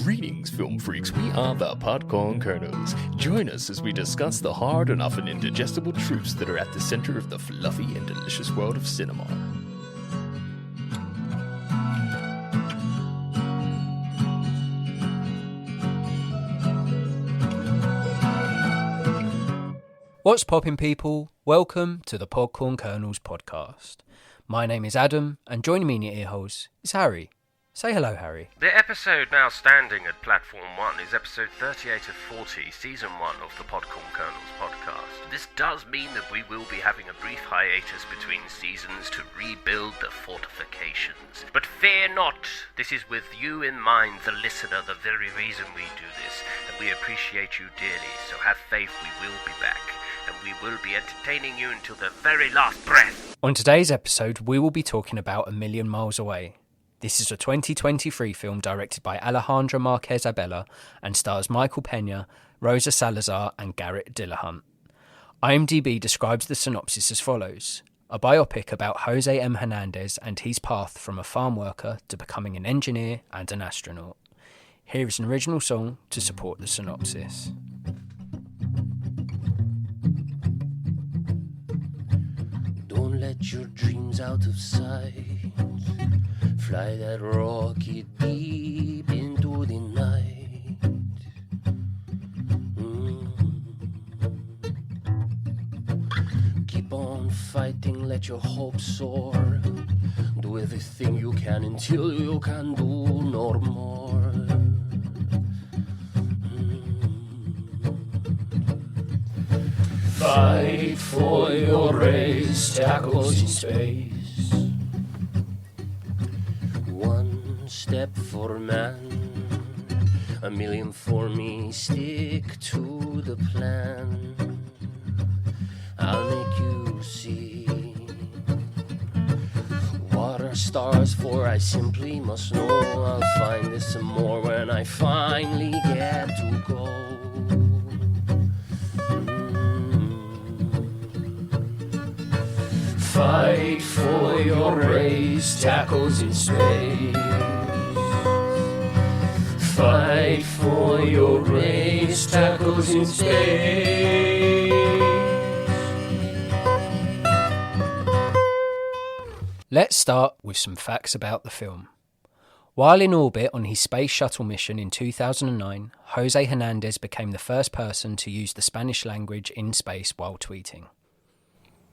Greetings, film freaks. We are the Podcorn Kernels. Join us as we discuss the hard and often indigestible truths that are at the center of the fluffy and delicious world of cinema. What's poppin', people? Welcome to the Podcorn Kernels podcast. My name is Adam, and joining me in your earholes is Harry. Say hello, Harry. The episode now standing at Platform 1 is episode 38 of 40, Season 1 of the Podcorn Kernels podcast. This does mean that we will be having a brief hiatus between seasons to rebuild the fortifications. But fear not, this is with you in mind, the listener, the very reason we do this, and we appreciate you dearly, so have faith, we will be back. And we will be entertaining you until the very last breath. On today's episode, we will be talking about A Million Miles Away. This is a 2023 film directed by Alejandra Marquez Abella and stars Michael Pena, Rosa Salazar and Garrett Dillahunt. IMDb describes the synopsis as follows: a biopic about Jose M. Hernandez and his path from a farm worker to becoming an engineer and an astronaut. Here is an original song to support the synopsis. Don't let your dreams out of sight. Fly that rocket deep into the night. Keep on fighting, let your hopes soar. Do everything you can until you can do no more. Fight for your race, tackles in space. One step for man, a million for me. Stick to the plan. I'll make you see what are stars for. I simply must know. I'll find this and more when I finally get to go. Fight for your race, tackles in space. Fight for your race, tackles in space. Let's start with some facts about the film. While in orbit on his space shuttle mission in 2009, Jose Hernandez became the first person to use the Spanish language in space while tweeting.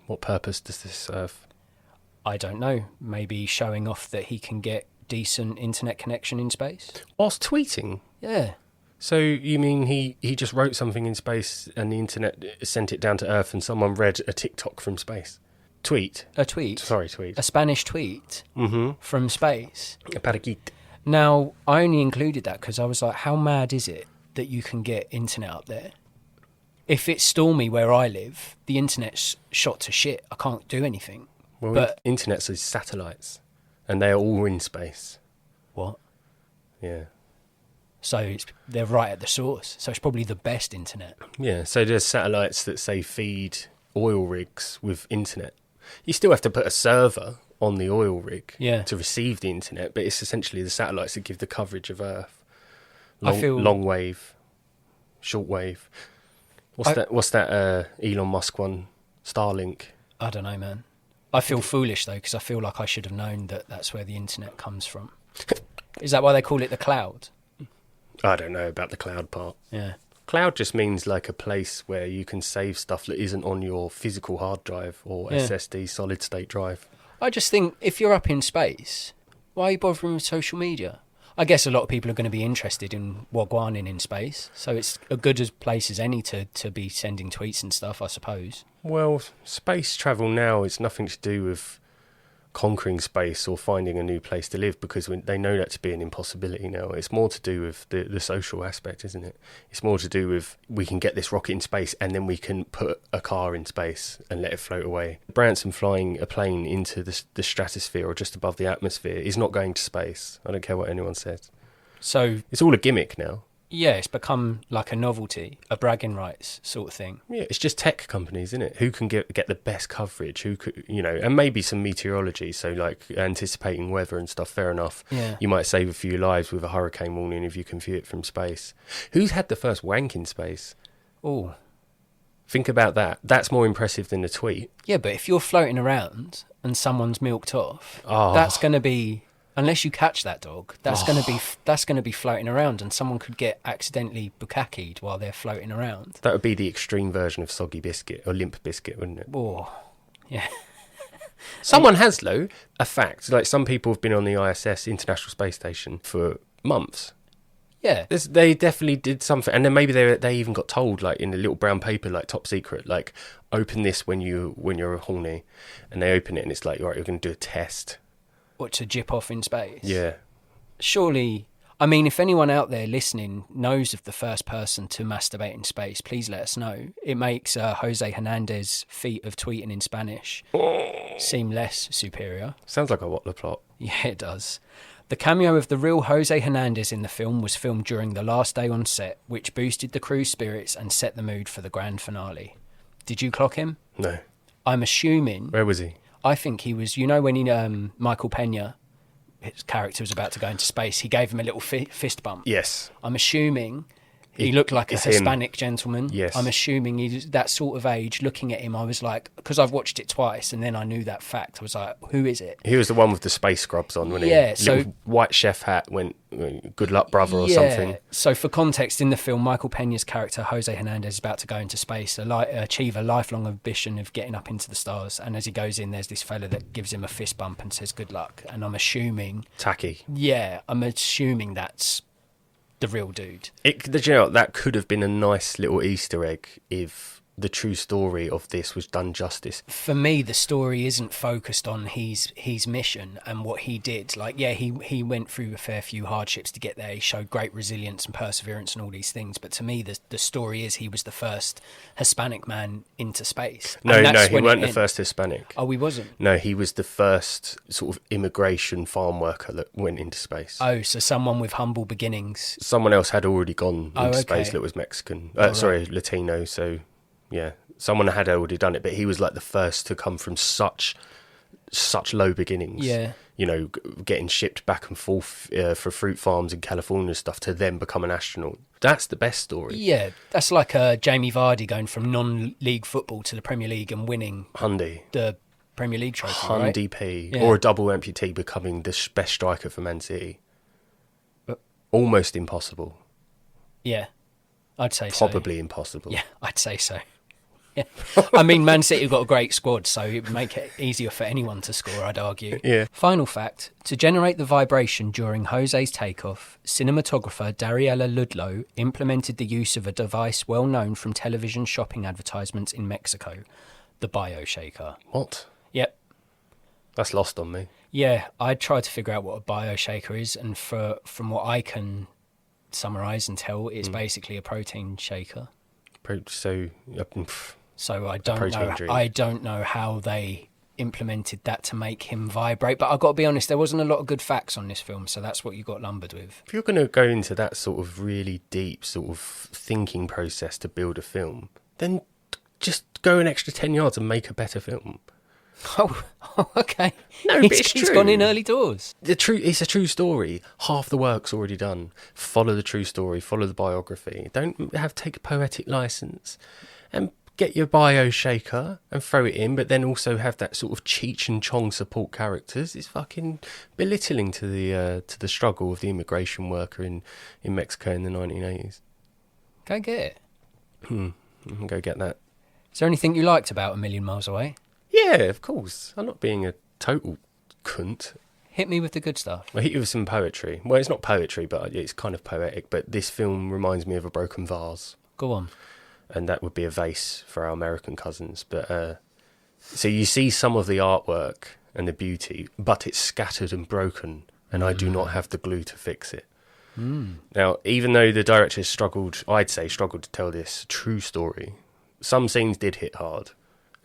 What purpose does this serve? I don't know. Maybe showing off that he can get decent internet connection in space? Whilst tweeting? Yeah. So you mean he just wrote something in space and the internet sent it down to Earth and someone read a TikTok from space? Tweet? A tweet. Sorry, tweet. A Spanish tweet from space. A parakeet. Now, I only included that because I was like, how mad is it that you can get internet up there? If it's stormy where I live, the internet's shot to shit. I can't do anything. Well, but internet's is satellites, and they are all in space. What? Yeah. So they're right at the source. So it's probably the best internet. Yeah, so there's satellites that, say, feed oil rigs with internet. You still have to put a server on the oil rig to receive the internet, but it's essentially the satellites that give the coverage of Earth. Long wave, short wave. What's that Elon Musk one? Starlink? I don't know, man. I feel foolish, though, because I feel like I should have known that that's where the internet comes from. Is that why they call it the cloud? I don't know about the cloud part. Yeah. Cloud just means like a place where you can save stuff that isn't on your physical hard drive or SSD solid state drive. I just think if you're up in space, why are you bothering with social media? I guess a lot of people are going to be interested in wagwaning in space, so it's a good as place as any to be sending tweets and stuff, I suppose. Well, space travel now is nothing to do with conquering space or finding a new place to live, because they know that to be an impossibility now. It's more to do with the social aspect, isn't it? It's more to do with we can get this rocket in space and then we can put a car in space and let it float away. Branson flying a plane into the stratosphere or just above the atmosphere is not going to space. I don't care what anyone says. So it's all a gimmick now. Yeah, it's become like a novelty, a bragging rights sort of thing. Yeah, it's just tech companies, isn't it? Who can get the best coverage? Who could, and maybe some meteorology. So like anticipating weather and stuff. Fair enough. Yeah. You might save a few lives with a hurricane warning if you can view it from space. Who's had the first wank in space? Oh. Think about that. That's more impressive than a tweet. Yeah, but if you're floating around and someone's milked off, Oh. that's going to be, unless you catch that dog, that's going to be floating around, and someone could get accidentally bukkakied while they're floating around. That would be the extreme version of soggy biscuit or limp biscuit, wouldn't it? Oh, yeah. Someone has, though, a fact. Like some people have been on the ISS, International Space Station, for months. Yeah. They definitely did something, and then maybe they even got told, like in a little brown paper, like top secret, like open this when you're horny, and they open it and it's like, all right, you're going to do a test. What, to jip off in space? Yeah. Surely, I mean, if anyone out there listening knows of the first person to masturbate in space, please let us know. It makes Jose Hernandez's feat of tweeting in Spanish seem less superior. Sounds like a what the plot. Yeah, it does. The cameo of the real Jose Hernandez in the film was filmed during the last day on set, which boosted the crew's spirits and set the mood for the grand finale. Did you clock him? No. I'm assuming... Where was he? I think he was... You know when Michael Pena, his character, was about to go into space, he gave him a little fist bump? Yes. I'm assuming... He looked like a Hispanic gentleman. Yes. I'm assuming he's that sort of age. Looking at him, I was like, because I've watched it twice, and then I knew that fact. I was like, who is it? He was the one with the space scrubs on, wasn't he? Yeah, so... Little white chef hat went, good luck, brother, or something. So for context, in the film, Michael Pena's character, Jose Hernandez, is about to go into space, achieve a lifelong ambition of getting up into the stars. And as he goes in, there's this fella that gives him a fist bump and says, good luck. And I'm assuming... Tacky. Yeah, I'm assuming that's the real dude. That could have been a nice little Easter egg if the true story of this was done justice. For me, the story isn't focused on his mission and what he did. Like, yeah, he went through a fair few hardships to get there. He showed great resilience and perseverance and all these things. But to me, the story is he was the first Hispanic man into space. No, he weren't the first Hispanic. Oh, he wasn't? No, he was the first sort of immigration farm worker that went into space. Oh, so someone with humble beginnings. Someone else had already gone into space okay. that was Mexican. Right. Latino, so... Yeah, someone had already done it, but he was like the first to come from such low beginnings. Yeah. You know, getting shipped back and forth for fruit farms in California and stuff to then become an astronaut. That's the best story. Yeah, that's like Jamie Vardy going from non-league football to the Premier League and winning the Premier League trophy, right? P. Yeah. Or a double amputee becoming the best striker for Man City. Almost impossible. Yeah, I'd say so. Probably impossible. Yeah, I'd say so. Yeah, I mean, Man City have got a great squad, so it would make it easier for anyone to score, I'd argue. Yeah. Final fact, to generate the vibration during Jose's takeoff, cinematographer Dariela Ludlow implemented the use of a device well known from television shopping advertisements in Mexico, the bioshaker. What? Yep. That's lost on me. Yeah, I tried to figure out what a bioshaker is, and from what I can summarise and tell, it's basically a protein shaker. So I don't know how they implemented that to make him vibrate. But I've got to be honest, there wasn't a lot of good facts on this film, so that's what you got lumbered with. If you're going to go into that sort of really deep sort of thinking process to build a film, then just go an extra 10 yards and make a better film. Oh, okay. No, but it's he's true. gone in early doors. It's a true story. Half the work's already done. Follow the true story. Follow the biography. Don't take a poetic license and get your bio shaker and throw it in, but then also have that sort of Cheech and Chong support characters. It's fucking belittling to the struggle of the immigration worker in Mexico in the 1980s. Go get it. Go get that. Is there anything you liked about A Million Miles Away? Yeah, of course. I'm not being a total cunt. Hit me with the good stuff. I'll hit you with some poetry. Well, it's not poetry, but it's kind of poetic. But this film reminds me of a broken vase. Go on. And that would be a vase for our American cousins. But so you see some of the artwork and the beauty, but it's scattered and broken, and I do not have the glue to fix it. Now, even though the director struggled to tell this true story, some scenes did hit hard.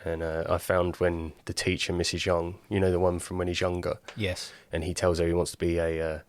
And I found when the teacher, Mrs. Young, you know, the one from when he's younger. Yes. And he tells her he wants to be an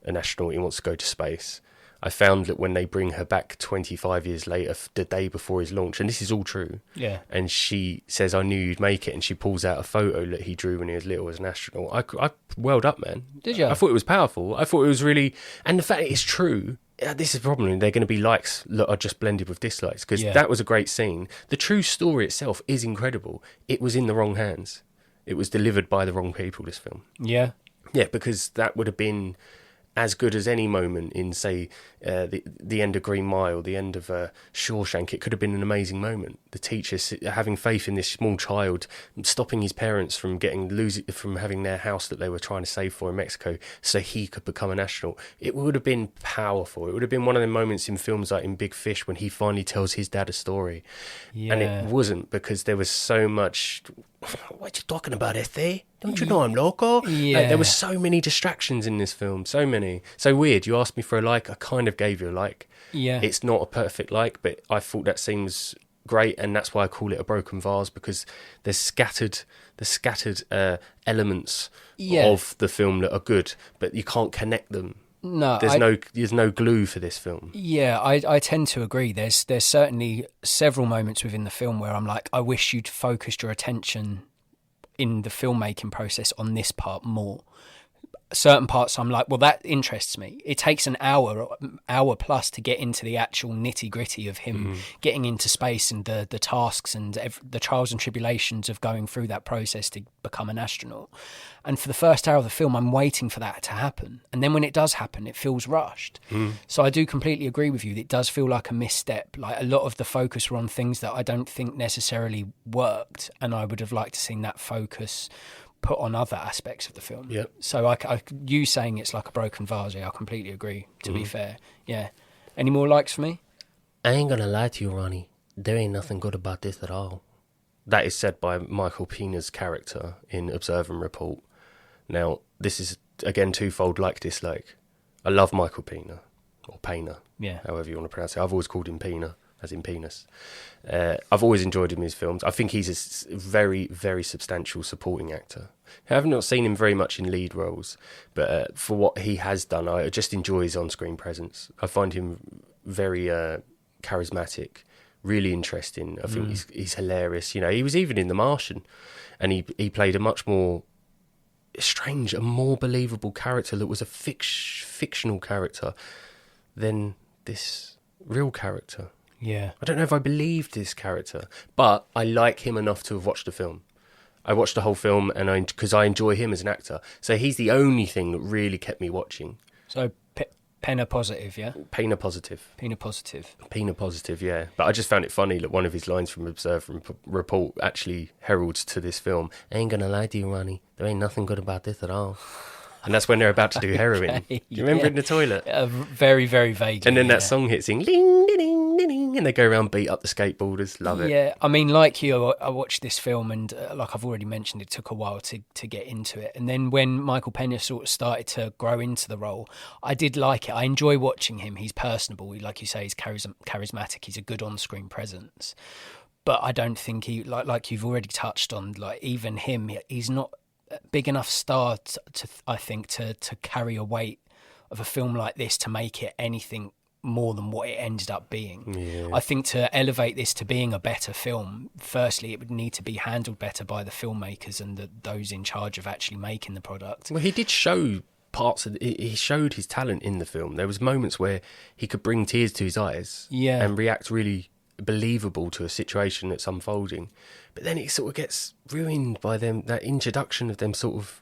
astronaut, he wants to go to space. I found that when they bring her back 25 years later, the day before his launch, and this is all true, and she says, I knew you'd make it, and she pulls out a photo that he drew when he was little as an astronaut. I welled up, man. Did you? I thought it was powerful. I thought it was really... And the fact that it's true... This is the problem. They're going to be likes that are just blended with dislikes, because that was a great scene. The true story itself is incredible. It was in the wrong hands. It was delivered by the wrong people, this film. Yeah, because that would have been as good as any moment in, say, the end of Green Mile, the end of Shawshank. It could have been an amazing moment. The teacher having faith in this small child, stopping his parents from from having their house that they were trying to save for in Mexico, so he could become an astronaut. It would have been powerful. It would have been one of the moments in films like in Big Fish when he finally tells his dad a story, and it wasn't, because there was so much. What you talking about, Esther? Don't you know I'm loco? Like, there were so many distractions in this film, so many. So weird. You asked me for a like, I kind of gave you a like. Yeah. It's not a perfect like, but I thought that seems great, and that's why I call it a broken vase, because there's scattered elements of the film that are good, but you can't connect them. No, there's no glue for this film. Yeah, I tend to agree. There's certainly several moments within the film where I'm like, I wish you'd focused your attention in the filmmaking process on this part more. Certain parts I'm like, well, that interests me. It takes an hour plus to get into the actual nitty gritty of him getting into space and the tasks and the trials and tribulations of going through that process to become an astronaut. And for the first hour of the film, I'm waiting for that to happen. And then when it does happen, it feels rushed. So I do completely agree with you. It does feel like a misstep. Like, a lot of the focus were on things that I don't think necessarily worked. And I would have liked to seen that focus put on other aspects of the film. Yep. So you saying it's like a broken vase, I completely agree, to be fair. Yeah. Any more likes for me? I ain't gonna lie to you, Ronnie. There ain't nothing good about this at all. That is said by Michael Pena's character in Observe and Report. Now, this is, again, twofold like-dislike. I love Michael Pena, or Pena, however you want to pronounce it. I've always called him Pena, as in penis. I've always enjoyed him in his films. I think he's a very, very substantial supporting actor. I have not seen him very much in lead roles, but for what he has done, I just enjoy his on-screen presence. I find him very charismatic, really interesting. I think he's hilarious. You know, he was even in The Martian, and he played a much more strange, a more believable character that was a fictional character than this real character. Yeah. I don't know if I believed this character, but I like him enough to have watched the film. I watched the whole film because I enjoy him as an actor. So he's the only thing that really kept me watching. So Pena positive, yeah? Pena positive. Pena positive. Pena positive, yeah. But I just found it funny that one of his lines from Observe and Report actually heralds to this film. I ain't gonna lie to you, Ronnie. There ain't nothing good about this at all. And that's when they're about to do heroin. Do you remember in the toilet? Very, very vaguely. And then that song hits in, ding, ding, ding, ding, and they go around, beat up the skateboarders. Love it. Yeah, I mean, like you, I watched this film, and like I've already mentioned, it took a while to get into it. And then when Michael Pena sort of started to grow into the role, I did like it. I enjoy watching him. He's personable. Like you say, he's charismatic. He's a good on-screen presence. But I don't think like you've already touched on, like even him, he's not big enough star to carry a weight of a film like this to make it anything more than what it ended up being. Yeah. I think to elevate this to being a better film, firstly, it would need to be handled better by the filmmakers and those in charge of actually making the product. Well, he did show parts of he showed his talent in the film. There was moments where he could bring tears to his eyes and react really believable to a situation that's unfolding, but then it sort of gets ruined by that introduction of them sort of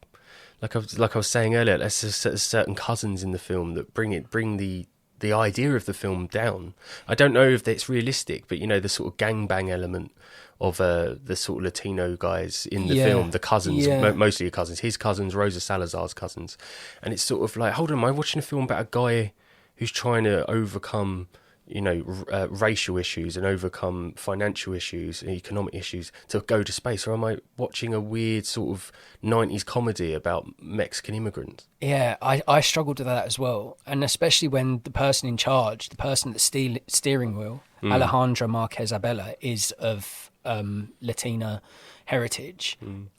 like I was saying earlier, there's certain cousins in the film that bring the idea of the film down. I don't know if it's realistic, but you know, the sort of gangbang element of the sort of Latino guys in the film, the cousins, mostly his cousins, Rosa Salazar's cousins, and it's sort of like, hold on, am I watching a film about a guy who's trying to overcome, you know, racial issues and overcome financial issues and economic issues to go to space? Or am I watching a weird sort of 90s comedy about Mexican immigrants? Yeah, I struggled with that as well. And especially when the person in charge, the person at the steering wheel, Alejandra Marquez Abella, is of Latina heritage.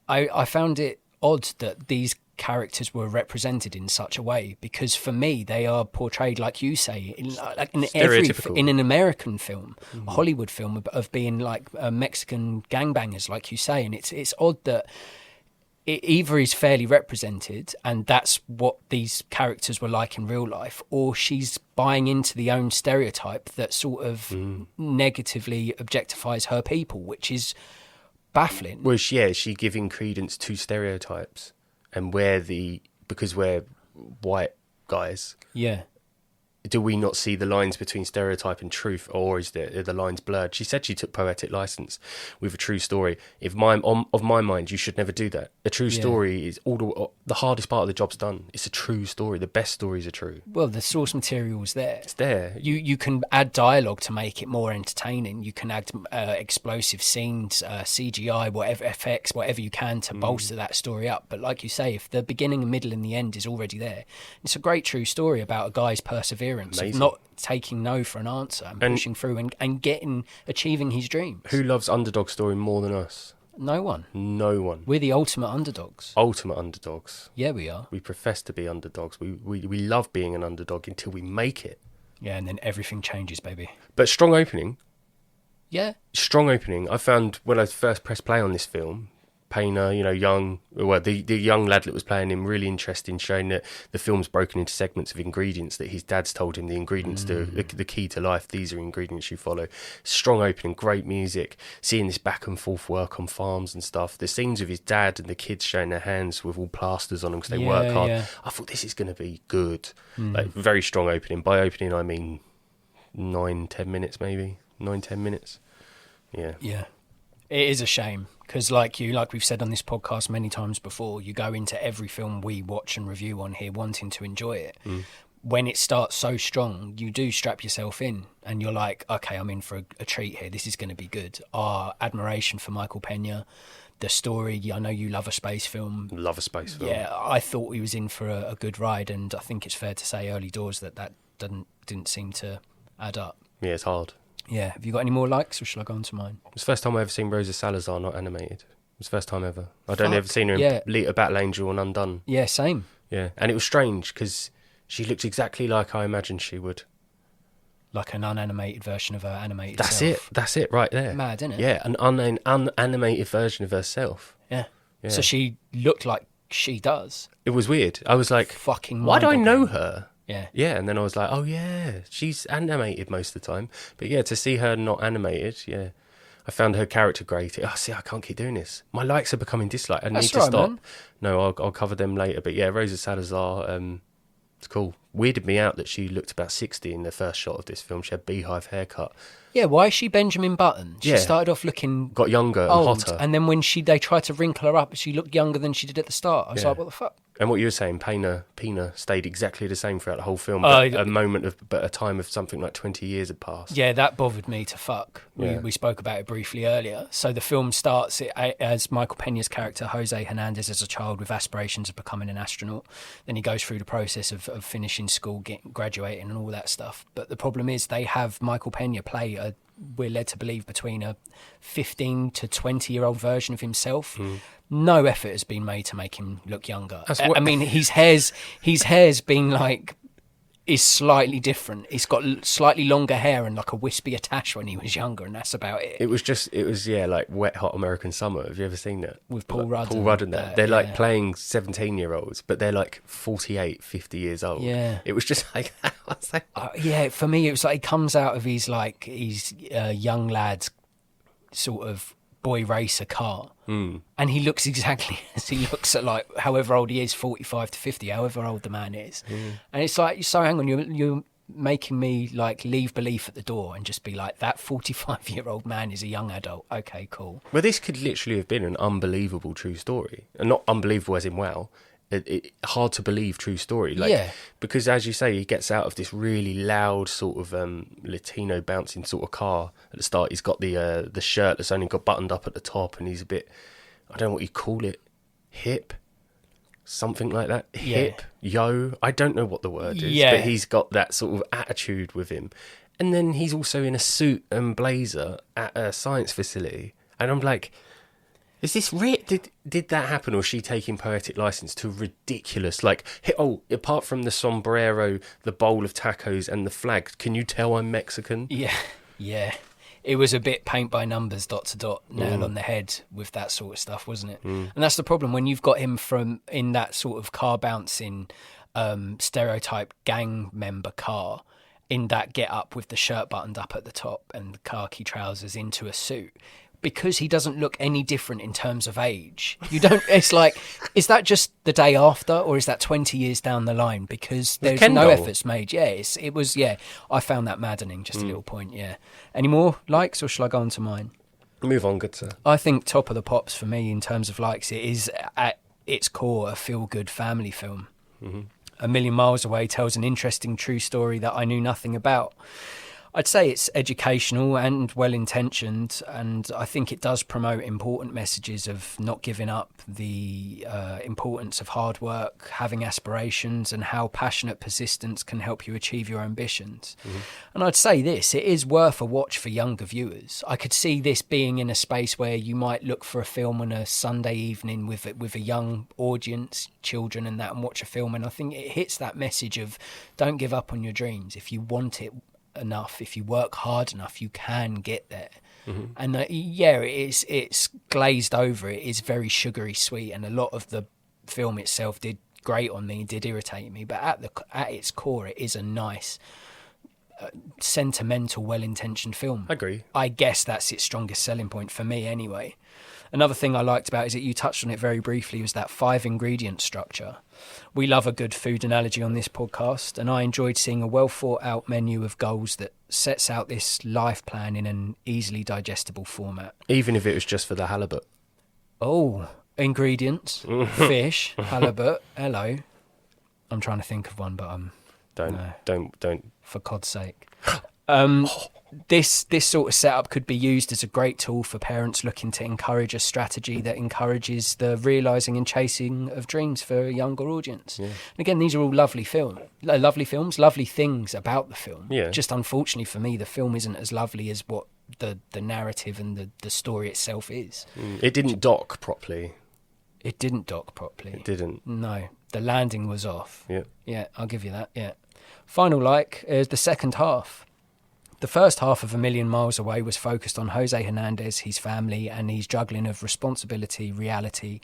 I found it odd that these characters were represented in such a way, because for me they are portrayed, like you say, in an American film, a Hollywood film, of being like Mexican gangbangers, like you say. And it's odd that it either is fairly represented and that's what these characters were like in real life, or she's buying into the own stereotype that sort of negatively objectifies her people, which is baffling. Well, is she giving credence to stereotypes, and because we're white guys, do we not see the lines between stereotype and truth, or are the lines blurred? She said she took poetic license with a true story. Of my mind, you should never do that. A true story is the hardest part of the job's done. It's a true story. The best stories are true. Well, the source material is there. It's there. You can add dialogue to make it more entertaining. You can add explosive scenes, CGI, whatever effects, whatever you can to bolster that story up. But like you say, if the beginning, middle, and the end is already there, it's a great true story about a guy's perseverance. Of not taking no for an answer and pushing through and achieving his dreams. Who loves underdog story more than us? No one. We're the ultimate underdogs. Yeah, we are. We profess to be underdogs. We love being an underdog until we make it. Yeah, and then everything changes, baby. But strong opening. Yeah. Strong opening. I found when I first pressed play on this film, Payner, the young lad that was playing him, really interesting, showing that the film's broken into segments of ingredients that his dad's told him the ingredients, the key to life, these are ingredients you follow. Strong opening, great music, seeing this back and forth work on farms and stuff. The scenes of his dad and the kids showing their hands with all plasters on them because they work hard. Yeah. I thought this is going to be good. Like, very strong opening. By opening, I mean 9-10 minutes maybe. 9-10 minutes. Yeah. Yeah. It is a shame because, like we've said on this podcast many times before, you go into every film we watch and review on here wanting to enjoy it. When it starts so strong, you do strap yourself in and you're like, okay, I'm in for a treat here. This is going to be good. Our admiration for Michael Pena, the story. I know you love a space film. Love a space film. Yeah, I thought he was in for a good ride, and I think it's fair to say early doors that didn't seem to add up. Yeah, it's hard. Yeah. Have you got any more likes, or shall I go on to mine? It's the first time I've ever seen Rosa Salazar not animated. It's the first time ever. I'd only ever seen her in Lita Battle Angel and Undone. Yeah, same. Yeah, and it was strange because she looked exactly like I imagined she would. Like an unanimated version of her animated self. That's it right there. Mad, isn't it? Yeah, an unanimated version of herself. Yeah. So she looked like she does. It was weird. I was like, fucking why do I know her? Yeah. Yeah, and then I was like, oh yeah, she's animated most of the time. But yeah, to see her not animated, yeah. I found her character great. I can't keep doing this. My likes are becoming dislikes. I need to stop. Man. No, I'll cover them later. But yeah, Rosa Salazar, it's cool. Weirded me out that she looked about 60 in the first shot of this film. She had beehive haircut. Yeah, why is she Benjamin Button? She started off looking... Got younger old, and hotter. And then when they tried to wrinkle her up, she looked younger than she did at the start. I was like, what the fuck? And what you were saying, Pena stayed exactly the same throughout the whole film. But a time of something like 20 years had passed. Yeah, that bothered me to fuck. We spoke about it briefly earlier. So the film starts as Michael Pena's character, Jose Hernandez, as a child with aspirations of becoming an astronaut. Then he goes through the process of finishing school, graduating and all that stuff. But the problem is they have Michael Pena play we're led to believe between a 15 to 20-year-old version of himself. No effort has been made to make him look younger. I mean, his hair's been like, is slightly different. He's got slightly longer hair and like a wispy attache when he was younger, and that's about it. It was like Wet Hot American Summer. Have you ever seen that? With Paul Rudd. Paul Rudd and that. They're like playing 17-year-olds, but they're like 48, 50 years old. Yeah. It was just like, for me, it was like he comes out of his young lad's sort of boy racer car, and he looks exactly as he looks at like however old he is, 45 to 50, however old the man is. And it's like, so hang on, you're making me like leave belief at the door and just be like, that 45-year-old man is a young adult. Okay, cool. Well, this could literally have been an unbelievable true story, and not unbelievable as in wow. Hard to believe true story, because as you say, he gets out of this really loud sort of Latino bouncing sort of car at the start. He's got the shirt that's only got buttoned up at the top, and he's a bit, I don't know what you call it, hip, something like that, hip, yo, I don't know what the word is, but he's got that sort of attitude with him. And then he's also in a suit and blazer at a science facility, and I'm like, Is this did that happen, or is she taking poetic license to ridiculous? Like, apart from the sombrero, the bowl of tacos, and the flag, can you tell I'm Mexican? Yeah. It was a bit paint by numbers, dot to dot, nail on the head with that sort of stuff, wasn't it? And that's the problem when you've got him in that sort of car bouncing, stereotype gang member car, in that get up with the shirt buttoned up at the top and the khaki trousers into a suit. Because he doesn't look any different in terms of age. It's like, is that just the day after, or is that 20 years down the line? Because there's no efforts made. Yeah, it was. I found that maddening. Just a little point. Yeah. Any more likes, or shall I go on to mine? Move on, good sir. I think top of the pops for me in terms of likes. It is at its core a feel-good family film. A Million Miles Away tells an interesting true story that I knew nothing about. I'd say it's educational and well-intentioned, and I think it does promote important messages of not giving up, the importance of hard work, having aspirations, and how passionate persistence can help you achieve your ambitions. And I'd say it is worth a watch for younger viewers. I could see this being in a space where you might look for a film on a Sunday evening with a young audience, children and that, and watch a film, and I think it hits that message of don't give up on your dreams. If you want it enough, if you work hard enough, you can get there. And it's glazed over. It is very sugary sweet, and a lot of the film itself did grate on me, did irritate me, but at its core it is a nice sentimental, well-intentioned film. I agree. I guess that's its strongest selling point for me anyway. Another thing I liked about it is that you touched on it very briefly, was that 5-ingredient structure. We love a good food analogy on this podcast, and I enjoyed seeing a well-thought-out menu of goals that sets out this life plan in an easily digestible format. Even if it was just for the halibut. Oh, ingredients, fish, halibut, hello. I'm trying to think of one, but Don't. For God's sake. This sort of setup could be used as a great tool for parents looking to encourage a strategy that encourages the realising and chasing of dreams for a younger audience. Yeah. And again, these are all lovely films, lovely things about the film. Yeah. Just unfortunately for me, the film isn't as lovely as what the narrative and the story itself is. It didn't dock properly. It didn't dock properly. It didn't. No, the landing was off. Yeah. Yeah, I'll give you that, yeah. Final like is the second half. The first half of A Million Miles Away was focused on Jose Hernandez, his family, and his juggling of responsibility, reality,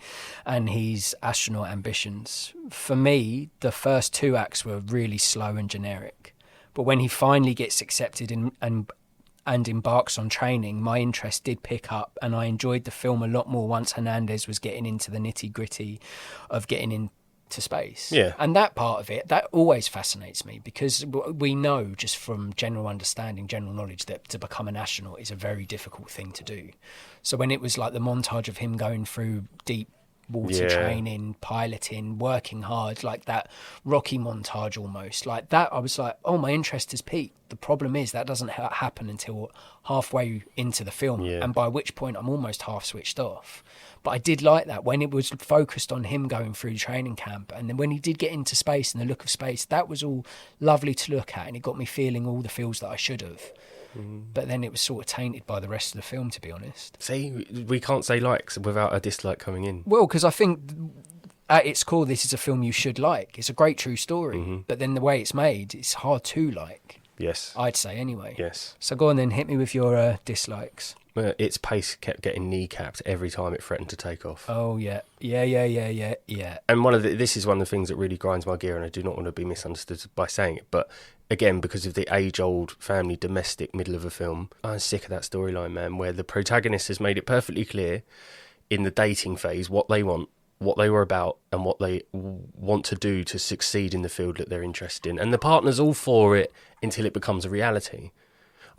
and his astronaut ambitions. For me, the first 2 acts were really slow and generic. But when he finally gets accepted and embarks on training, my interest did pick up, and I enjoyed the film a lot more once Hernandez was getting into the nitty-gritty of getting into space. Yeah. And that part of it, that always fascinates me, because we know just from general understanding, general knowledge, that to become an astronaut is a very difficult thing to do. So when it was like the montage of him going through deep water training, piloting, working hard, like that Rocky montage almost, like that, I was like, oh, my interest has peaked. The problem is that doesn't happen until halfway into the film, and by which point I'm almost half switched off. But I did like that when it was focused on him going through training camp, and then when he did get into space and the look of space, that was all lovely to look at, and it got me feeling all the feels that I should have. But then it was sort of tainted by the rest of the film, to be honest. See, we can't say likes without a dislike coming in. Well, because I think at its core, this is a film you should like. It's a great true story, but then the way it's made, it's hard to like. Yes. I'd say anyway. Yes. So go on then, hit me with your dislikes. Its pace kept getting kneecapped every time it threatened to take off. Oh, yeah. Yeah. And this is one of the things that really grinds my gear, and I do not want to be misunderstood by saying it, but again, because of the age-old family domestic middle of a film, I'm sick of that storyline, man, where the protagonist has made it perfectly clear in the dating phase what they want, what they were about, and what they want to do to succeed in the field that they're interested in. And the partner's all for it until it becomes a reality.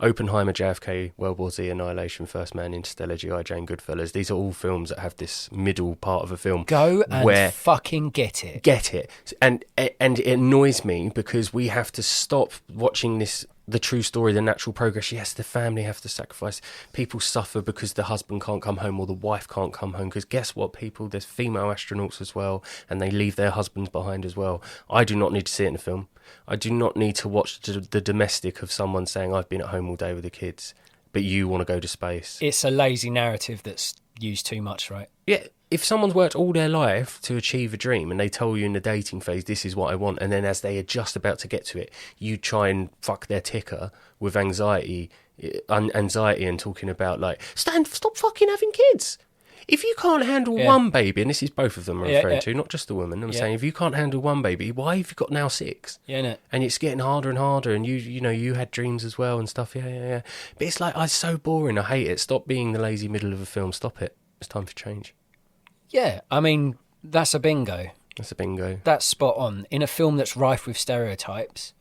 Oppenheimer, JFK, World War Z, Annihilation, First Man, Interstellar, G.I. Jane, Goodfellas. These are all films that have this middle part of a film. Go and fucking get it. Get it. And it annoys me because we have to stop watching this, the true story, the natural progress. Yes, the family have to sacrifice. People suffer because the husband can't come home or the wife can't come home. Because guess what, people? There's female astronauts as well, and they leave their husbands behind as well. I do not need to see it in a film. I do not need to watch the domestic of someone saying, I've been at home all day with the kids, but you want to go to space. It's a lazy narrative that's used too much, right? Yeah, if someone's worked all their life to achieve a dream and they tell you in the dating phase, this is what I want, and then as they are just about to get to it, you try and fuck their ticker with anxiety and talking about, like, stop fucking having kids. If you can't handle one baby, and this is both of them I'm referring to, not just the woman, I'm saying if you can't handle one baby, why have you got now 6? Yeah, innit? And it's getting harder and harder, and you had dreams as well and stuff, yeah. But it's like, it's so boring, I hate it. Stop being the lazy middle of a film, stop it. It's time for change. Yeah, I mean, that's a bingo. That's a bingo. That's spot on. In a film that's rife with stereotypes,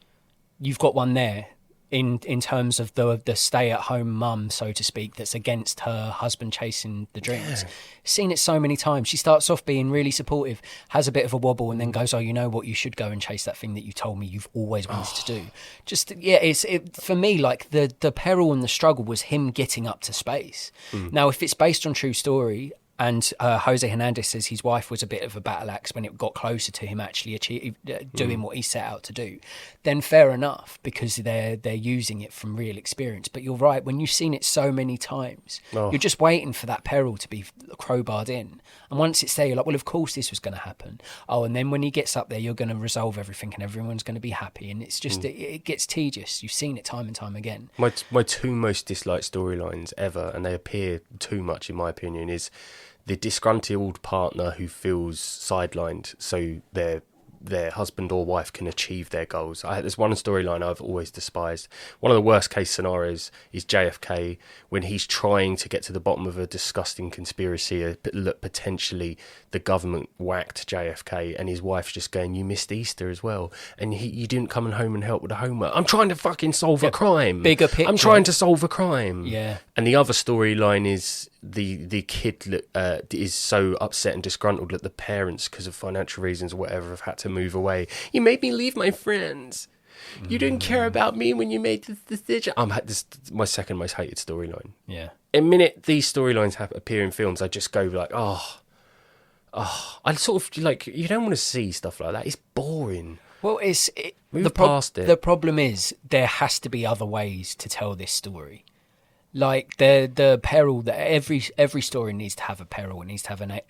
you've got one there in terms of the stay-at-home mum, so to speak, that's against her husband chasing the dreams. Yeah. Seen it so many times. She starts off being really supportive, has a bit of a wobble, and then goes, oh, you know what, you should go and chase that thing that you told me you've always wanted to do. Just, yeah, for me, like, the peril and the struggle was him getting up to space. Now, if it's based on true story, and Jose Hernandez says his wife was a bit of a battle axe when it got closer to him actually doing what he set out to do, then fair enough, because they're using it from real experience. But you're right, when you've seen it so many times, you're just waiting for that peril to be crowbarred in. And once it's there, you're like, well, of course this was going to happen. Oh, and then when he gets up there, you're going to resolve everything and everyone's going to be happy. And it's just, it gets tedious. You've seen it time and time again. My 2 most disliked storylines ever, and they appear too much in my opinion, is the disgruntled partner who feels sidelined so their husband or wife can achieve their goals. There's one storyline I've always despised. One of the worst case scenarios is JFK when he's trying to get to the bottom of a disgusting conspiracy. Potentially the government whacked JFK, and his wife's just going, you missed Easter as well, and you didn't come home and help with the homework. I'm trying to fucking solve a crime. Bigger picture. I'm trying to solve a crime. Yeah. And the other storyline is the kid is so upset and disgruntled that the parents, because of financial reasons or whatever, have had to move away. You made me leave my friends. You didn't care about me when you made this decision. This my second most hated storyline. Yeah. The minute these storylines appear in films, I just go like, I sort of like, you don't want to see stuff like that. It's boring. Well, past it. The problem is there has to be other ways to tell this story. Like the peril that every story needs to have a peril. It needs to have an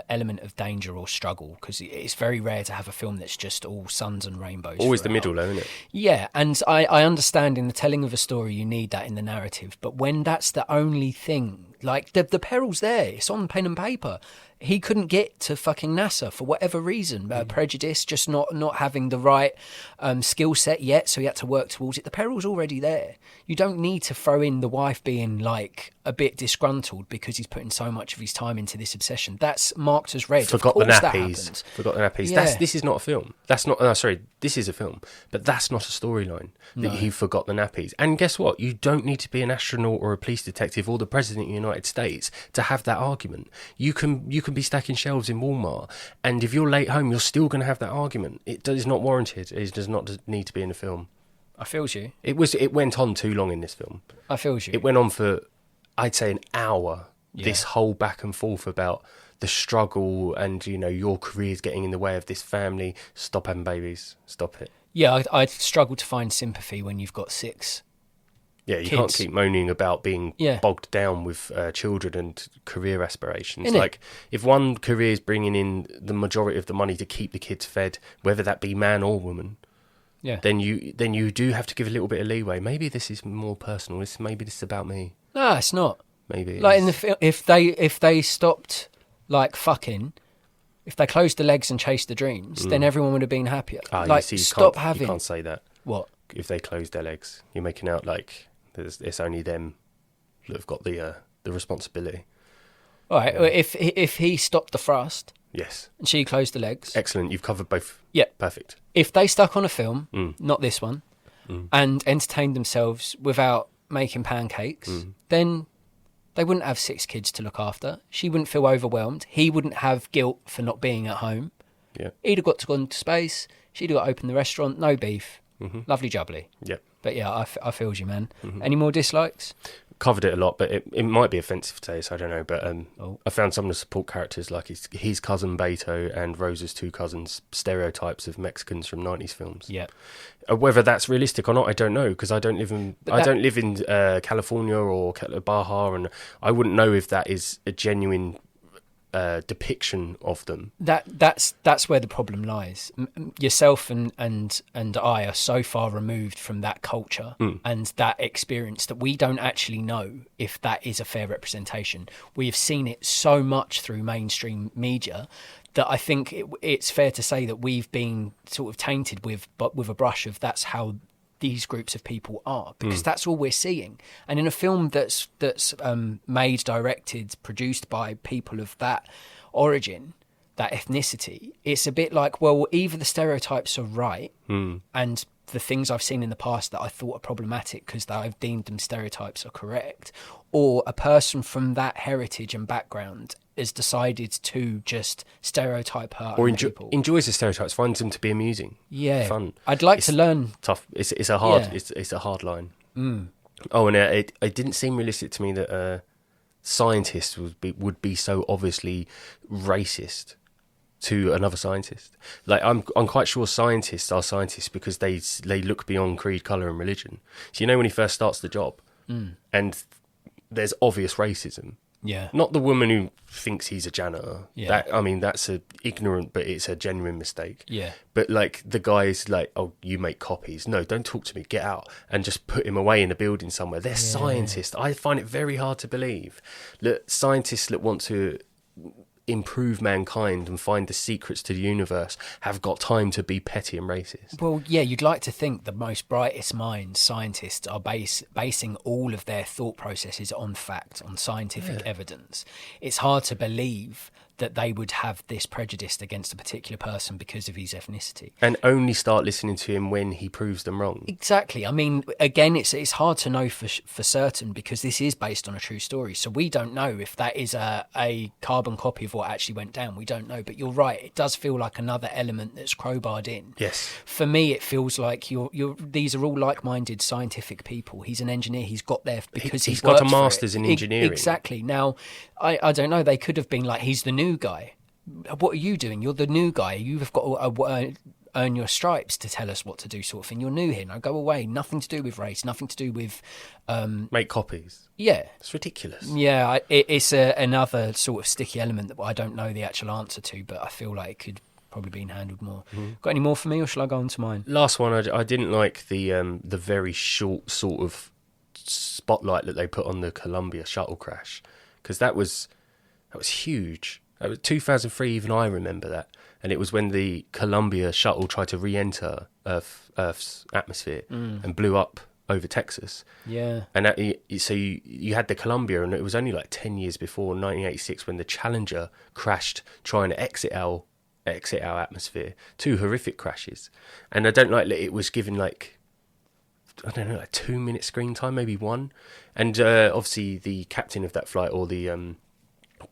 element of danger or struggle, because it's very rare to have a film that's just all suns and rainbows. Always the middle, though, isn't it? Yeah, and I understand in the telling of a story you need that in the narrative, but when that's the only thing, like the peril's there, it's on pen and paper. He couldn't get to fucking NASA for whatever reason, prejudice, just not having the right skill set yet, so he had to work towards it. The peril's already there. You don't need to throw in the wife being like a bit disgruntled because he's putting so much of his time into this obsession. That's marked as red. Forgot the nappies. Yeah. This is not a film. That's not. This is a film, but that's not a storyline. That he forgot the nappies. And guess what? You don't need to be an astronaut or a police detective or the president of the United States to have that argument. You can be stacking shelves in Walmart, and if you're late home, you're still going to have that argument. It is not warranted. It does not need to be in a film. I feels you. It went on too long in this film. I feels you. It went on for, I'd say, an hour. Yeah. This whole back and forth about the struggle and, your career's getting in the way of this family. Stop having babies. Stop it. Yeah, I struggle to find sympathy when you've got 6. Yeah, you kids. Can't keep moaning about being bogged down with children and career aspirations. Isn't like, if one career is bringing in the majority of the money to keep the kids fed, whether that be man or woman, then you do have to give a little bit of leeway. Maybe this is more personal. Maybe this is about me. No, it's not. Maybe it like is. In the if they stopped like fucking. If they closed the legs and chased the dreams, then everyone would have been happier. You can't say that. What? If they closed their legs, you're making out like it's only them that have got the responsibility. All right. Yeah. If he stopped the thrust, yes, and she closed the legs, excellent. You've covered both. Yeah, perfect. If they stuck on a film, not this one, and entertained themselves without making pancakes, then they wouldn't have 6 kids to look after. She wouldn't feel overwhelmed. He wouldn't have guilt for not being at home. Yeah. He'd have got to go into space. She'd have got to open the restaurant. No beef. Lovely jubbly. Yeah. But yeah, I feels you, man. Any more dislikes? covered it a lot, but it might be offensive today, so I don't know. But I found some of the support characters, like his cousin Beto and Rosa's two cousins, stereotypes of Mexicans from 90s films. Yeah. Whether that's realistic or not, I don't know, because I don't live in California or Baja, and I wouldn't know if that is a genuine depiction of them. That's where the problem lies. Yourself and I are so far removed from that culture and that experience that we don't actually know if that is a fair representation. We have seen it so much through mainstream media that I think it's fair to say that we've been sort of tainted with a brush of that's how these groups of people are, because that's all we're seeing. And in a film that's made, directed, produced by people of that origin, that ethnicity, it's a bit like, well, either the stereotypes are right and the things I've seen in the past that I thought are problematic because I've deemed them stereotypes are correct, or a person from that heritage and background has decided to just stereotype her or people. enjoys the stereotypes, finds them to be amusing, fun. I'd like to learn. Tough. It's a hard line. Oh, and it didn't seem realistic to me that scientists would be so obviously racist to another scientist. Like I'm quite sure scientists are scientists because they look beyond creed, colour and religion. So when he first starts the job and there's obvious racism. Yeah. Not the woman who thinks he's a janitor. Yeah. That's ignorant, but it's a genuine mistake. Yeah. But like the guy's like, oh, you make copies. No, don't talk to me. Get out. And just put him away in a building somewhere. They're scientists. I find it very hard to believe that scientists that want to improve mankind and find the secrets to the universe have got time to be petty and racist. Well, yeah, you'd like to think the most brightest minds, scientists, are basing all of their thought processes on fact, on scientific evidence. It's hard to believe that they would have this prejudice against a particular person because of his ethnicity. And only start listening to him when he proves them wrong. Exactly. I mean, again, it's hard to know for certain because this is based on a true story. So we don't know if that is a carbon copy of what actually went down. We don't know. But you're right. It does feel like another element that's crowbarred in. Yes. For me, it feels like these are all like-minded scientific people. He's an engineer. He's got there because he's got a master's in engineering. Exactly. Now, I don't know. They could have been like, he's the new guy. What are you doing? You're the new guy. You've got to earn your stripes to tell us what to do, sort of thing. You're new here. Now go away. Nothing to do with race. Nothing to do with make copies. Yeah, it's ridiculous. Yeah, it's another sort of sticky element that I don't know the actual answer to, but I feel like it could probably been handled more. Got any more for me, or shall I go on to mine? Last one. I didn't like the very short sort of spotlight that they put on the Columbia shuttle crash, because that was huge. That was 2003, even I remember that. And it was when the Columbia shuttle tried to re-enter Earth's atmosphere and blew up over Texas. Yeah. And so you had the Columbia, and it was only like 10 years before, 1986, when the Challenger crashed trying to exit our atmosphere. Two horrific crashes. And I don't like that it was given like 2-minute screen time, maybe one. And obviously the captain of that flight, or the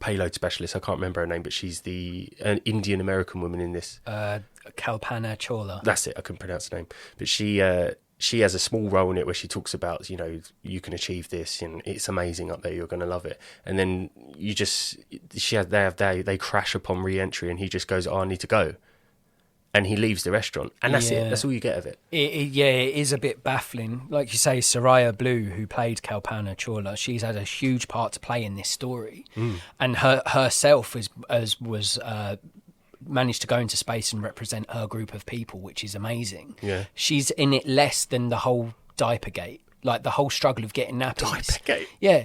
payload specialist, I can't remember her name, but she's an Indian American woman in this. Kalpana Chawla. That's it. I couldn't pronounce the name, but she has a small role in it where she talks about, you can achieve this, and it's amazing up there. You're going to love it. And then they crash upon re-entry, and he just goes, "Oh, I need to go." And he leaves the restaurant, and that's it. That's all you get of it. It is a bit baffling. Like you say, Soraya Blue, who played Kalpana Chawla, she's had a huge part to play in this story, and herself was managed to go into space and represent her group of people, which is amazing. Yeah, she's in it less than the whole Diapergate, like the whole struggle of getting nappies. Diapergate. Yeah.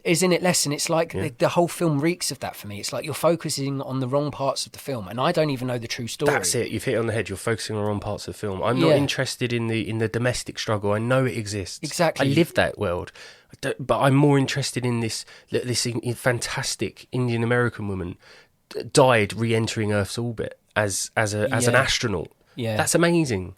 Is in it less, and it's like the whole film reeks of that for me. It's like you're focusing on the wrong parts of the film, and I don't even know the true story. That's it. You've hit it on the head. You're focusing on the wrong parts of the film. I'm not interested in the domestic struggle. I know it exists. Exactly. I live that world, but I'm more interested in this fantastic Indian American woman died re-entering Earth's orbit as an astronaut. Yeah, that's amazing.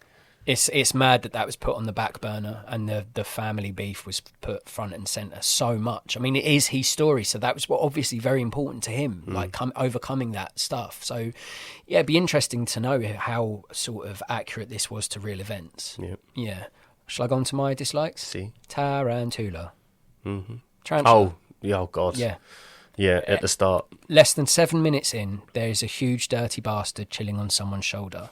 It's mad that was put on the back burner, and the family beef was put front and centre so much. I mean, it is his story, so that was obviously very important to him, like overcoming that stuff. So, yeah, it'd be interesting to know how sort of accurate this was to real events. Yeah. Shall I go on to my dislikes? See. Tarantula. Tarantula. Oh God. Yeah. Yeah, at the start. Less than 7 minutes in, there is a huge dirty bastard chilling on someone's shoulder.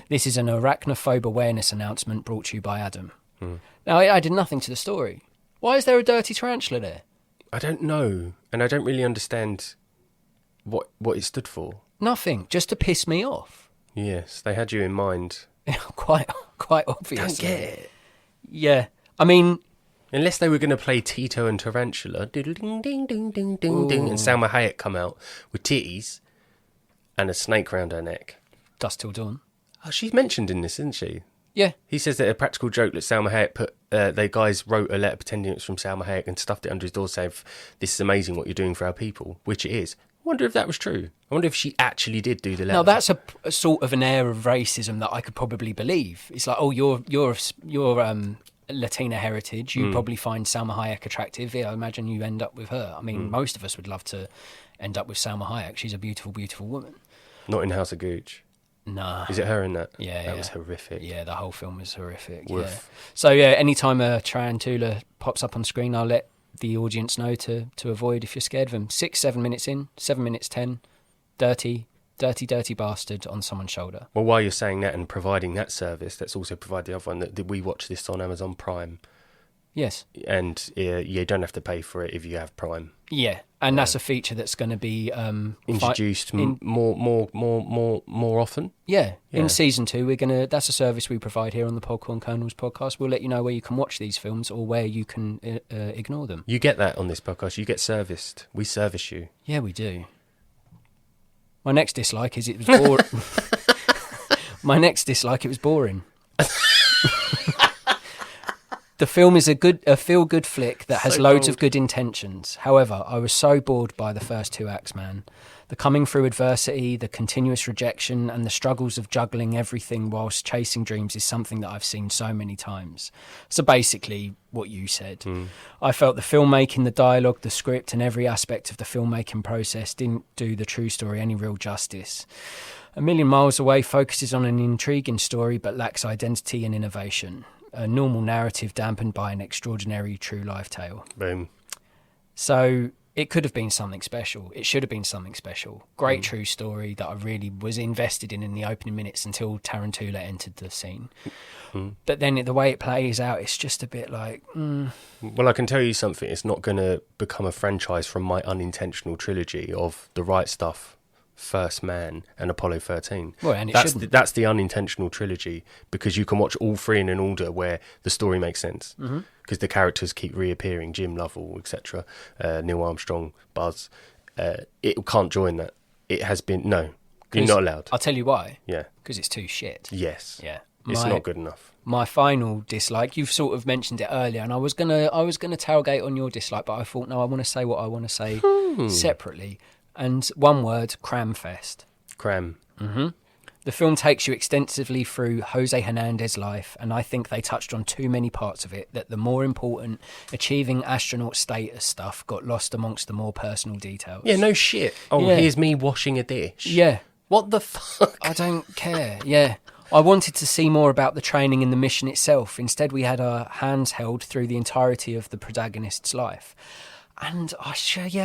This is an arachnophobe awareness announcement brought to you by Adam. Now, I did nothing to the story. Why is there a dirty tarantula there? I don't know, and I don't really understand what it stood for. Nothing, just to piss me off. Yes, they had you in mind. quite obviously. Don't get it. Yeah, I mean... Unless they were going to play Tito and Tarantula, ding ding ding ding ding ding, and Salma Hayek come out with titties and a snake round her neck. Dusk Till Dawn. Oh, she's mentioned in this, isn't she? Yeah. He says that a practical joke that Salma Hayek put, the guys wrote a letter pretending it was from Salma Hayek and stuffed it under his door saying, "This is amazing what you're doing for our people," which it is. I wonder if that was true. I wonder if she actually did do the letter. Now, that's a sort of an air of racism that I could probably believe. It's like, oh, you're Latina heritage, you probably find Salma Hayek attractive. Yeah, I imagine you end up with her. I mean, most of us would love to end up with Salma Hayek. She's a beautiful, beautiful woman. Not in House of Gooch. Nah. Is it her in that? Yeah. That was horrific. Yeah, the whole film was horrific. Woof. Yeah. So, yeah, anytime a tarantula pops up on screen, I'll let the audience know to avoid if you're scared of them. 6-7 minutes in, 7 minutes 10, dirty bastard on someone's shoulder. Well, while you're saying that and providing that service, let's also provide the other one. That we watch this on Amazon Prime. Yes. And you don't have to pay for it if you have Prime. Yeah, and that's a feature that's going to be introduced more often. Yeah, in season 2, that's a service we provide here on the Podcorn Kernels podcast. We'll let you know where you can watch these films or where you can ignore them. You get that on this podcast. You get serviced. We service you. Yeah, we do. My next dislike is it was boring. My next dislike, it was boring. The film is a feel-good flick that has loads of good intentions. However, I was so bored by the first 2 acts, man. The coming through adversity, the continuous rejection, and the struggles of juggling everything whilst chasing dreams is something that I've seen so many times. So basically, what you said. I felt the filmmaking, the dialogue, the script, and every aspect of the filmmaking process didn't do the true story any real justice. A Million Miles Away focuses on an intriguing story but lacks identity and innovation. A normal narrative dampened by an extraordinary true life tale. Boom. So it could have been something special. It should have been something special. Great true story that I really was invested in the opening minutes until Tarantula entered the scene. But then the way it plays out, it's just a bit like... Well, I can tell you something. It's not going to become a franchise from my unintentional trilogy of The Right Stuff, First Man and Apollo 13. Well, and that's the unintentional trilogy, because you can watch all 3 in an order where the story makes sense, because the characters keep reappearing, Jim Lovell, etc., Neil Armstrong, Buzz. It can't join that. It has been you're not allowed. I'll tell you why. Yeah, because it's too shit. Yes. Yeah, it's not good enough. My final dislike, you've sort of mentioned it earlier, and I was gonna tailgate on your dislike, but I thought no, I want to say what I want to say separately. And one word, cramfest. Cram. The film takes you extensively through Jose Hernandez's life, and I think they touched on too many parts of it that the more important achieving astronaut status stuff got lost amongst the more personal details. Yeah, no shit. Oh, Yeah. Here's me washing a dish. Yeah. What the fuck? I don't care, yeah. I wanted to see more about the training and the mission itself. Instead, we had our hands held through the entirety of the protagonist's life. And I